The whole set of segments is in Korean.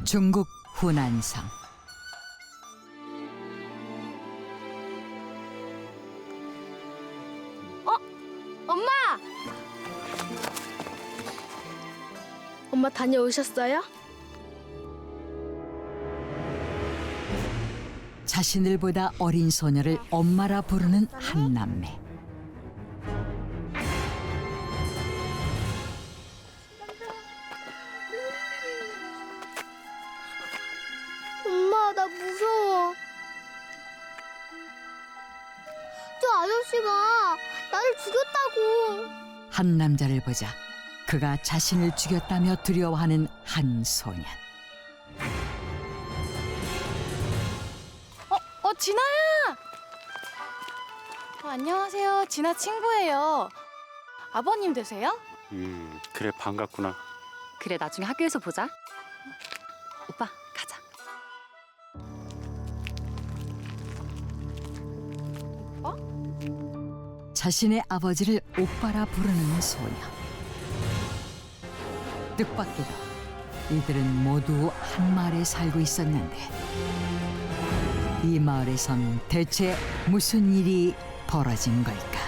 중국 후난성. 엄마! 엄마 다녀오셨어요? 자신들보다 어린 소녀를 엄마라 부르는 한 남매. 엄마, 나 무서워. 저 아저씨가 나를 죽였다고. 한 남자를 보자 그가 자신을 죽였다며 두려워하는 한 소년. 진아야! 안녕하세요. 진아 친구예요. 아버님 되세요? 그래 반갑구나. 그래, 나중에 학교에서 보자. 오빠, 가자. 자신의 아버지를 오빠라 부르는 소녀. 뜻밖에도 이들은 모두 한 마을에 살고 있었는데 이 마을에선 대체 무슨 일이 벌어진 걸까?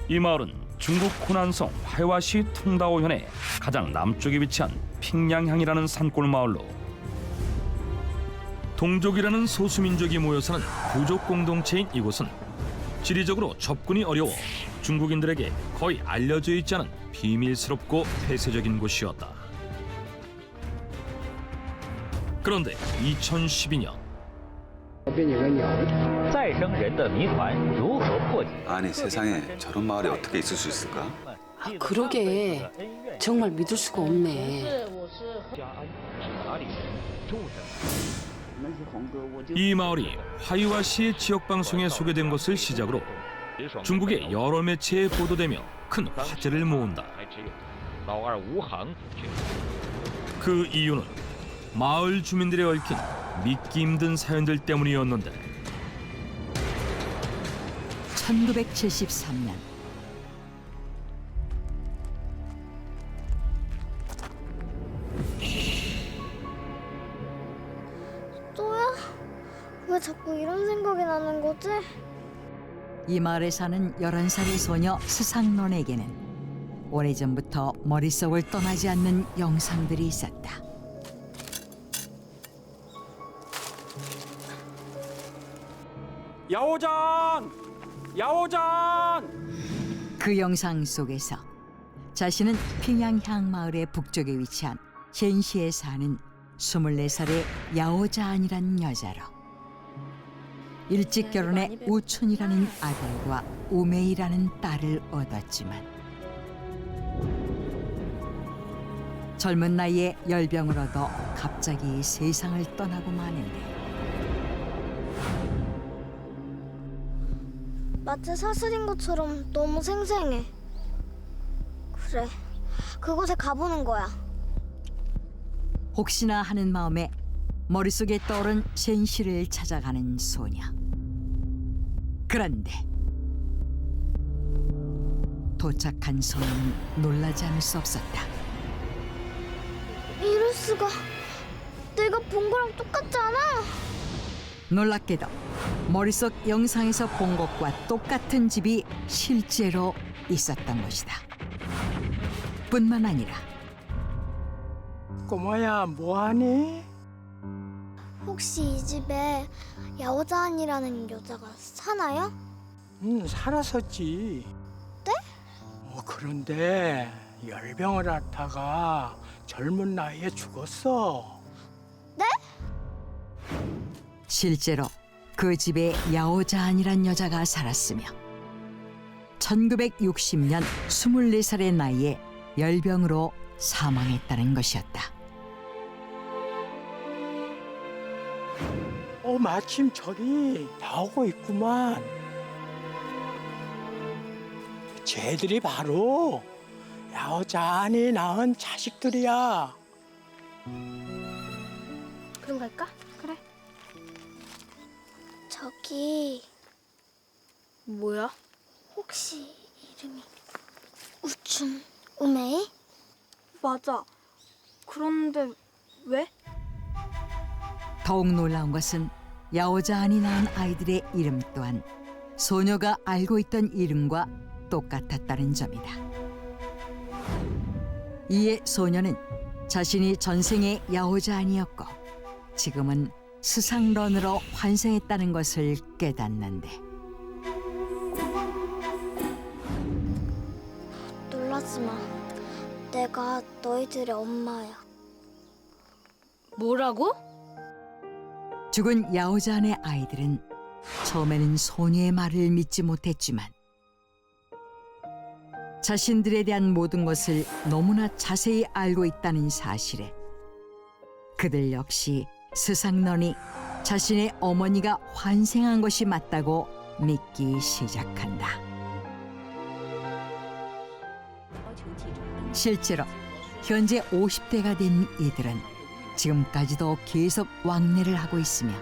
이 마을은 중국 후난성 화이와시 퉁다오현의 가장 남쪽에 위치한 핑양향이라는 산골 마을로 동족이라는 소수민족이 모여 사는 부족 공동체인 이곳은 지리적으로 접근이 어려워 중국인들에게 거의 알려져 있지 않은 비밀스럽고 폐쇄적인 곳이었다. 그런데 2012년 아니 세상에 저런 마을이 어떻게 있을 수 있을까? 그러게 정말 믿을 수가 없네. 이 마을이 화이와시의 지역 방송에 소개된 것을 시작으로 중국의 여러 매체에 보도되며 큰 화제를 모은다. 그 이유는 마을 주민들의 얽힌 믿기 힘든 사연들 때문이었는데 1973년 또야? 왜 자꾸 이런 생각이 나는 거지? 이 마을에 사는 11살의 소녀 스상론에게는 오래전부터 머릿속을 떠나지 않는 영상들이 있었다. 야오장! 야오장! 그 영상 속에서 자신은 핑양향 마을의 북쪽에 위치한 젠시에 사는 24살의 야오자안이란 여자로 일찍 결혼해 우춘이라는 아들과 우메이라는 딸을 얻었지만 젊은 나이에 열병을 얻어 갑자기 세상을 떠나고 마는데 마치 사슬인 것처럼 너무 생생해. 그래, 그곳에 가보는 거야. 혹시나 하는 마음에 머릿속에 떠오른 젠시를 찾아가는 소녀. 그런데 도착한 소녀는 놀라지 않을 수 없었다. 이럴 수가. 내가 본 거랑 똑같지 않아? 놀랍게도 머릿속 영상에서 본 것과 똑같은 집이 실제로 있었던 것이다. 뿐만 아니라 꼬마야 뭐하니? 혹시 이 집에 야오자안이라는 여자가 사나요? 살았었지. 네? 그런데 열병을 앓다가 젊은 나이에 죽었어. 실제로 그 집에 야오자안이란 여자가 살았으며 1960년 24살의 나이에 열병으로 사망했다는 것이었다. 마침 저기 나오고 있구만. 쟤들이 바로 야오자안이 낳은 자식들이야. 그럼 갈까? 그래. 저기 뭐야? 혹시 이름이 우춘 우메이? 맞아. 그런데 왜? 더욱 놀라운 것은 야오자한이 낳은 아이들의 이름 또한 소녀가 알고 있던 이름과 똑같았다는 점이다. 이에 소녀는 자신이 전생의 야오자한이었고 지금은 스상런으로 환생했다는 것을 깨닫는데 놀라지 마. 내가 너희들의 엄마야. 뭐라고? 죽은 야오자한의 아이들은 처음에는 소녀의 말을 믿지 못했지만 자신들에 대한 모든 것을 너무나 자세히 알고 있다는 사실에 그들 역시 스상런이 자신의 어머니가 환생한 것이 맞다고 믿기 시작한다. 실제로 현재 50대가 된 이들은 지금까지도 계속 왕래를 하고 있으며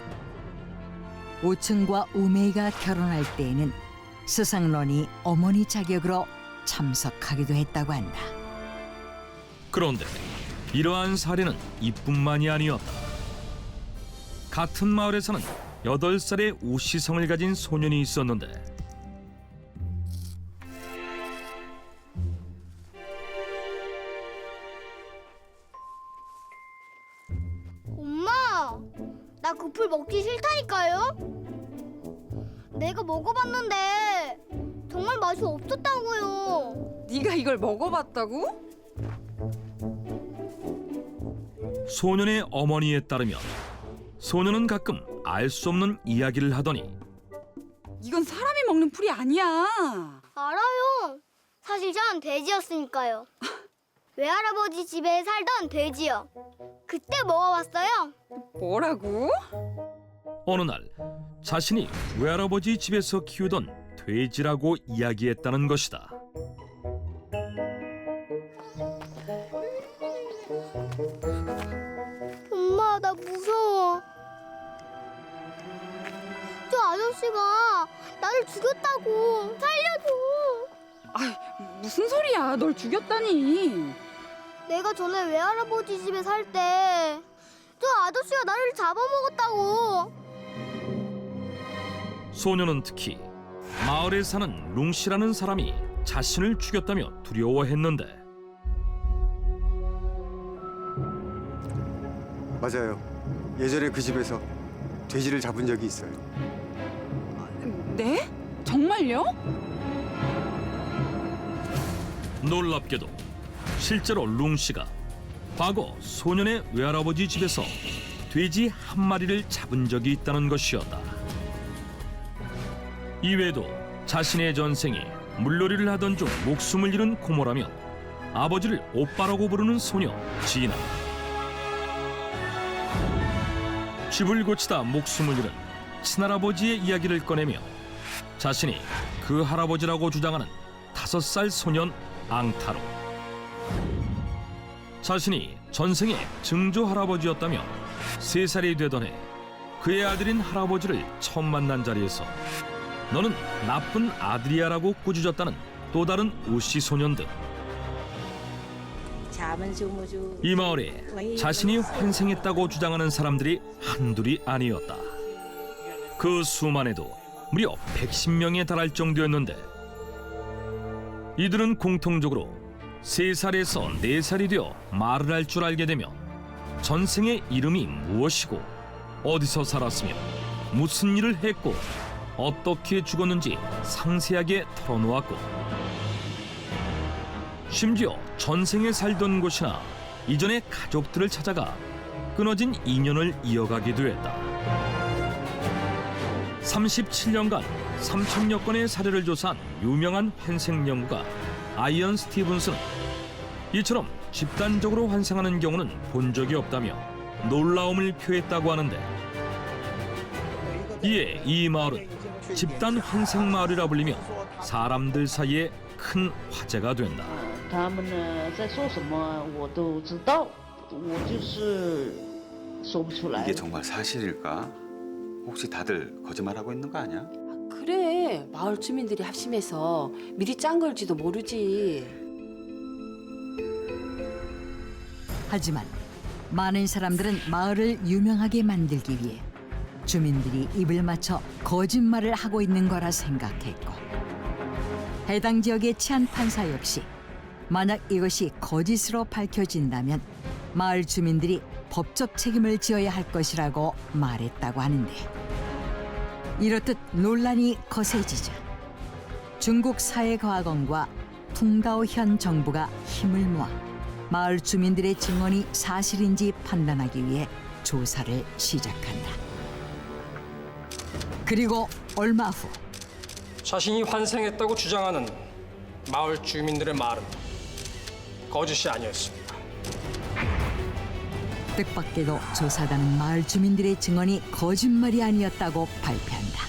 우춘과 우메이가 결혼할 때에는 스상런이 어머니 자격으로 참석하기도 했다고 한다. 그런데 이러한 사례는 이뿐만이 아니었다. 같은 마을에서는 8살의 우시성을 가진 소년이 있었는데 엄마, 나 그 풀 먹기 싫다니까요. 내가 먹어봤는데 정말 맛이 없었다고요. 네가 이걸 먹어봤다고? 소년의 어머니에 따르면 소년은 가끔 알 수 없는 이야기를 하더니 이건 사람이 먹는 풀이 아니야. 알아요. 사실 전 돼지였으니까요. 외할아버지 집에 살던 돼지요. 그때 먹어봤어요. 뭐라고? 어느 날 자신이 외할아버지 집에서 키우던 돼지라고 이야기했다는 것이다. 엄마, 나 무서워. 저 아저씨가 나를 죽였다고. 살려줘. 아, 무슨 소리야? 널 죽였다니. 내가 전에 외할아버지 집에 살 때 저 아저씨가 나를 잡아먹었다고. 소년은 특히 마을에 사는 룽씨라는 사람이 자신을 죽였다며 두려워했는데 맞아요. 예전에 그 집에서 돼지를 잡은 적이 있어요. 네? 정말요? 놀랍게도 실제로 룽씨가 과거 소년의 외할아버지 집에서 돼지 한 마리를 잡은 적이 있다는 것이었다. 이외에도 자신의 전생에 물놀이를 하던 중 목숨을 잃은 고모라며 아버지를 오빠라고 부르는 소녀 지나, 집을 고치다 목숨을 잃은 친할아버지의 이야기를 꺼내며 자신이 그 할아버지라고 주장하는 5살 소년 앙타로, 자신이 전생의 증조 할아버지였다며 3살이 되던 해 그의 아들인 할아버지를 처음 만난 자리에서 너는 나쁜 아들이야라고 꾸짖었다는 또 다른 우씨 소년 등 이 마을에 자신이 환생했다고 주장하는 사람들이 한둘이 아니었다. 그 수만 해도 무려 110명에 달할 정도였는데 이들은 공통적으로 3살에서 4살이 되어 말을 할 줄 알게 되며 전생의 이름이 무엇이고 어디서 살았으며 무슨 일을 했고 어떻게 죽었는지 상세하게 털어놓았고 심지어 전생에 살던 곳이나 이전의 가족들을 찾아가 끊어진 인연을 이어가기도 했다. 37년간 3,000여 건의 사례를 조사한 유명한 환생 연구가 아이언 스티븐스는 이처럼 집단적으로 환생하는 경우는 본 적이 없다며 놀라움을 표했다고 하는데, 이에 이 마을은 집단 환생 마을이라 불리며 사람들 사이에 큰 화제가 된다. 이게 정말 사실일까? 혹시 다들 거짓말하고 있는 거 아니야? 그래. 마을 주민들이 합심해서 미리 짠 걸지도 모르지. 하지만 많은 사람들은 마을을 유명하게 만들기 위해 주민들이 입을 맞춰 거짓말을 하고 있는 거라 생각했고, 해당 지역의 치안 판사 역시 만약 이것이 거짓으로 밝혀진다면 마을 주민들이 법적 책임을 지어야 할 것이라고 말했다고 하는데, 이렇듯 논란이 거세지자 중국 사회과학원과 퉁다오현 정부가 힘을 모아 마을 주민들의 증언이 사실인지 판단하기 위해 조사를 시작한다. 그리고 얼마 후 자신이 환생했다고 주장하는 마을 주민들의 말은 거짓이 아니었습니다. 뜻밖에도 조사단은 마을 주민들의 증언이 거짓말이 아니었다고 발표한다.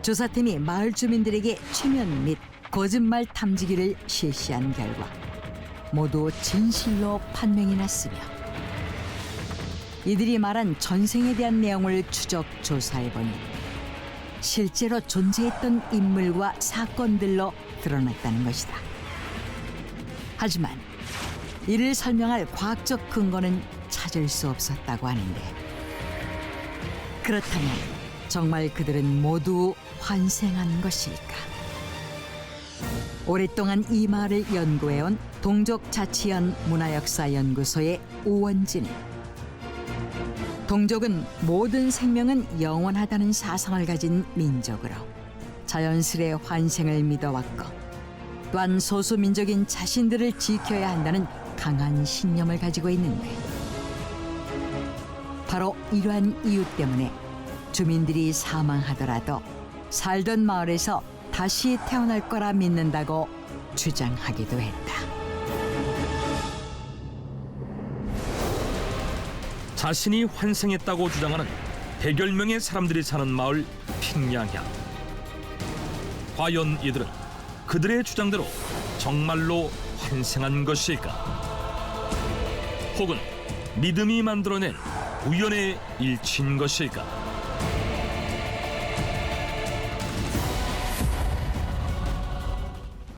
조사팀이 마을 주민들에게 최면 및 거짓말 탐지기를 실시한 결과 모두 진실로 판명이 났으며, 이들이 말한 전생에 대한 내용을 추적 조사해보니 실제로 존재했던 인물과 사건들로 드러났다는 것이다. 하지만 이를 설명할 과학적 근거는 찾을 수 없었다고 하는데, 그렇다면 정말 그들은 모두 환생한 것일까? 오랫동안 이 마을을 연구해온 동족자치연 문화역사연구소의 오원진은 동족은 모든 생명은 영원하다는 사상을 가진 민족으로 자연스레 환생을 믿어왔고, 또한 소수민족인 자신들을 지켜야 한다는 강한 신념을 가지고 있는데, 바로 이러한 이유 때문에 주민들이 사망하더라도 살던 마을에서 다시 태어날 거라 믿는다고 주장하기도 했다. 자신이 환생했다고 주장하는 100여 명의 사람들이 사는 마을 핑양향. 과연 이들은 그들의 주장대로 정말로 환생한 것일까? 혹은 믿음이 만들어낸 우연의 일치인 것일까?